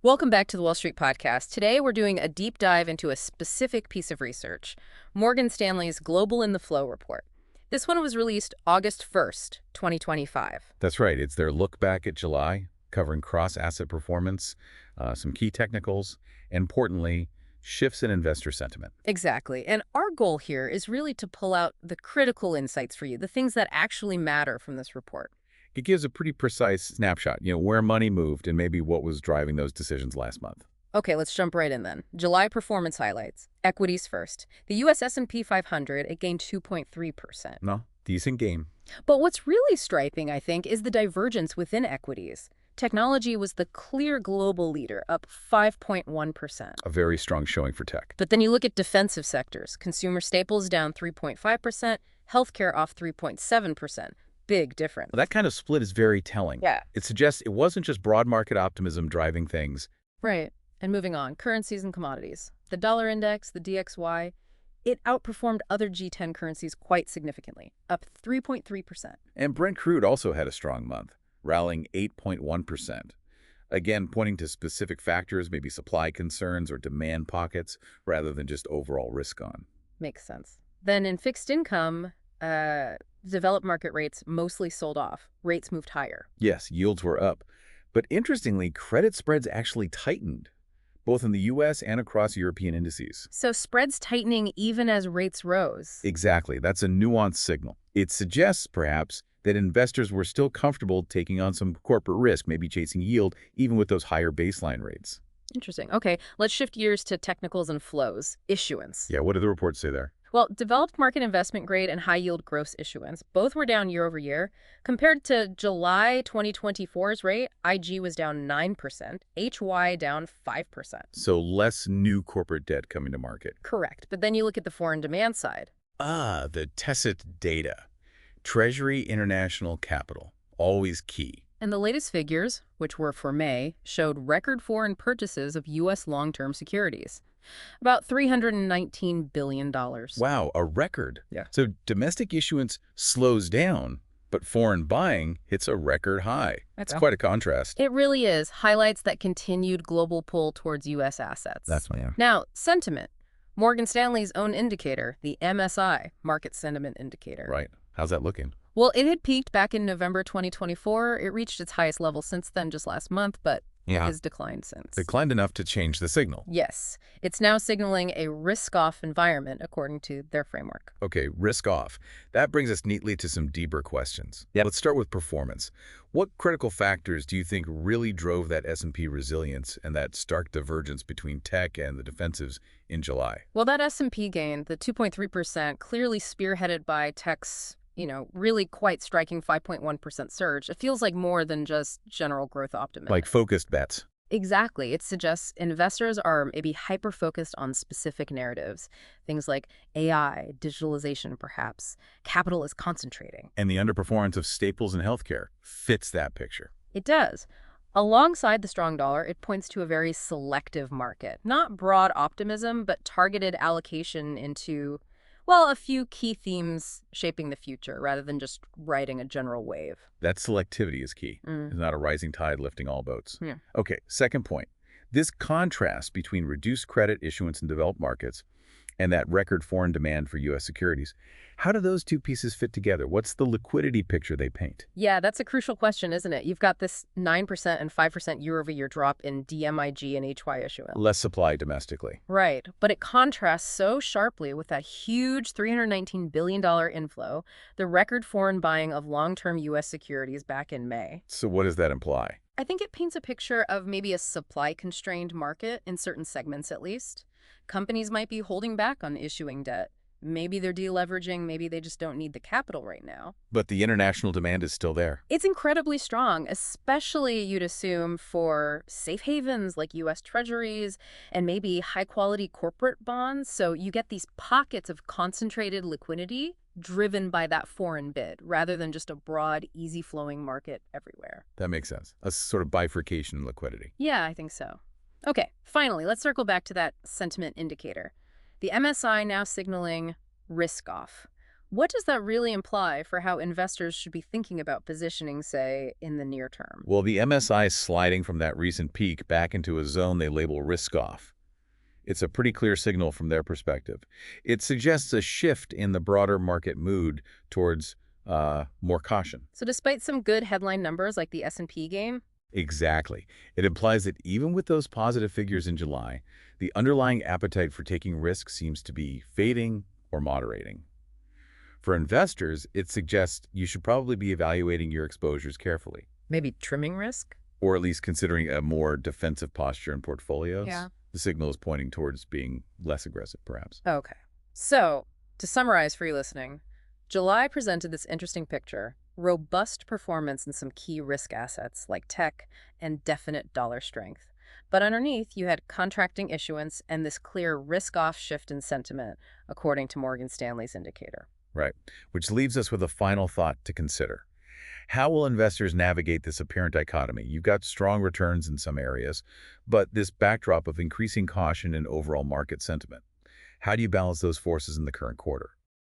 Welcome back to the Wall Street Podcast. Today, we're doing a deep dive into a specific piece of research, Morgan Stanley's Global in the Flow report. This one was released August 1st, 2025. That's right. It's their look back at July, covering cross-asset performance, some key technicals, and importantly, shifts in investor sentiment. Exactly. And our goal here is really to pull out the critical insights for you, the things that actually matter from this report. It gives a pretty precise snapshot, where money moved and maybe what was driving those decisions last month. Okay, let's jump right in then. July performance highlights. Equities first. The U.S. S&P 500, it gained 2.3%. No, decent gain. But what's really striking, I think, is the divergence within equities. Technology was the clear global leader, up 5.1%. A very strong showing for tech. But then you look at defensive sectors. Consumer staples down 3.5%, healthcare off 3.7%. Big difference. That kind of split is very telling. Yeah. It suggests it wasn't just broad market optimism driving things. Right. And moving on, currencies and commodities. The dollar index, the DXY, it outperformed other G10 currencies quite significantly, up 3.3%. And Brent crude also had a strong month, rallying 8.1%. Again, pointing to specific factors, maybe supply concerns or demand pockets, rather than just overall risk on. Makes sense. Then in fixed income, developed market rates mostly sold off. Rates moved higher. Yes, yields were up. But interestingly, credit spreads actually tightened, both in the U.S. and across European indices. So spreads tightening even as rates rose. Exactly. That's a nuanced signal. It suggests, perhaps, that investors were still comfortable taking on some corporate risk, maybe chasing yield, even with those higher baseline rates. Interesting. Okay, let's shift gears to technicals and flows. Issuance. Yeah, what did the reports say there? Well, developed market investment grade and high-yield gross issuance, both were down year over year. Compared to July 2024's rate, IG was down 9%, HY down 5%. So less new corporate debt coming to market. Correct. But then you look at the foreign demand side. The tacit data. Treasury International Capital, always key. And the latest figures, which were for May, showed record foreign purchases of U.S. long-term securities. About $319 billion. Wow, a record. Yeah. So domestic issuance slows down, but foreign buying hits a record high. That's quite a contrast. It really is. Highlights that continued global pull towards U.S. assets. Yeah. Now, sentiment. Morgan Stanley's own indicator, the MSI, Market Sentiment Indicator. Right. How's that looking? Well, it had peaked back in November 2024. It reached its highest level since then, just last month, but has declined since. Declined enough to change the signal. Yes. It's now signaling a risk-off environment, according to their framework. Okay, risk off. That brings us neatly to some deeper questions. Let's start with performance. What critical factors do you think really drove that S&P resilience and that stark divergence between tech and the defensives in July? Well, that S&P gain, the 2.3%, clearly spearheaded by tech's really quite striking 5.1% surge. It feels like more than just general growth optimism. Like focused bets. Exactly. It suggests investors are maybe hyper-focused on specific narratives. Things like AI, digitalization perhaps. Capital is concentrating. And the underperformance of staples and healthcare fits that picture. It does. Alongside the strong dollar, it points to a very selective market. Not broad optimism, but targeted allocation into a few key themes shaping the future rather than just riding a general wave. That selectivity is key. It's not a rising tide lifting all boats. Yeah. Okay, second point. This contrast between reduced credit issuance in developed markets and that record foreign demand for U.S. securities, how do those two pieces fit together? What's the liquidity picture they paint? Yeah, that's a crucial question, isn't it? You've got this 9% and 5% year-over-year drop in DMIG and HY issuance. Less supply domestically. Right, but it contrasts so sharply with that huge $319 billion inflow, the record foreign buying of long-term U.S. securities back in May. So what does that imply? I think it paints a picture of maybe a supply-constrained market, in certain segments at least. Companies might be holding back on issuing debt. Maybe they're deleveraging, maybe they just don't need the capital right now. But the international demand is still there. It's incredibly strong, especially you'd assume for safe havens like U.S. treasuries and maybe high-quality corporate bonds. So you get these pockets of concentrated liquidity driven by that foreign bid rather than just a broad, easy-flowing market everywhere. That makes sense. A sort of bifurcation in liquidity. Yeah, I think so. Okay, finally, let's circle back to that sentiment indicator. The MSI now signaling risk off. What does that really imply for how investors should be thinking about positioning, say, in the near term? Well, the MSI is sliding from that recent peak back into a zone they label risk-off. It's a pretty clear signal from their perspective. It suggests a shift in the broader market mood towards more caution. So despite some good headline numbers like the S&P game, Exactly. It implies that even with those positive figures in July, the underlying appetite for taking risks seems to be fading or moderating. For investors, it suggests you should probably be evaluating your exposures carefully, maybe trimming risk? or at least considering a more defensive posture in portfolios. Yeah. The signal is pointing towards being less aggressive, perhaps. Okay. So, to summarize for you listening, July presented this interesting picture: robust performance in some key risk assets like tech and definite dollar strength. But underneath, you had contracting issuance and this clear risk-off shift in sentiment, according to Morgan Stanley's indicator. Right. Which leaves us with a final thought to consider. How will investors navigate this apparent dichotomy? You've got strong returns in some areas, but this backdrop of increasing caution and overall market sentiment. How do you balance those forces in the current quarter?